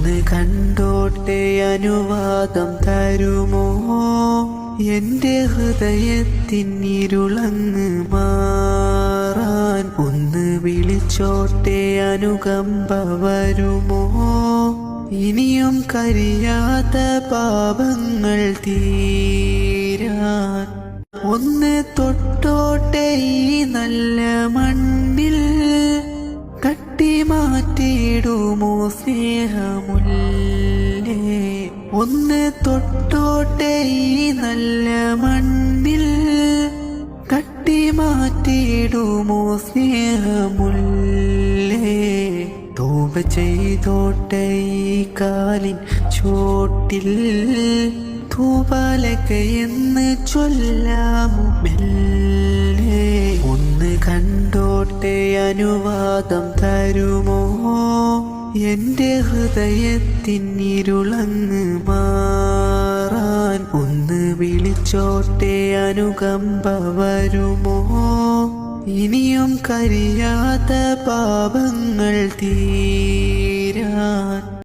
ഒന്ന് കണ്ടോട്ടെ അനുവാദം തരുമോ? എന്റെ ഹൃദയത്തിനിരുളങ്ങ് മാറാൻ ഒന്ന് വിളിച്ചോട്ടെ അനുകമ്പ വരുമോ? ഇനിയും കരിയാത്ത പാപങ്ങൾ തീരാൻ ഒന്ന് തൊട്ടോട്ടെ ഈ നല്ല മണ്ണിൽ. കട്ടി മാറ്റിയിടുമോ സ്നേഹമുല്ലേ? ഒന്ന് തൊട്ടോട്ടെ ഈ നല്ല മണ്ണിൽ. കട്ടി മാറ്റിയിടുമോ സ്നേഹമുല്ലേ? തൗബ ചെയ്തോട്ടെ ഈ കാലിൻ ചോട്ടിൽ. തൂബാലക എന്ന് ചൊല്ലാമോ മെല്ലെ? ഒന്ന് കണ്ടോട്ടെ അനുവാദം തരുമോ? എന്റെ ഹൃദയത്തിനിരുളങ്ങ് മാറാൻ ഒന്ന് വിളിച്ചോട്ടെ അനുകമ്പ വരുമോ? ഇനിയും കരിയാത്ത പാപങ്ങൾ തീരാൻ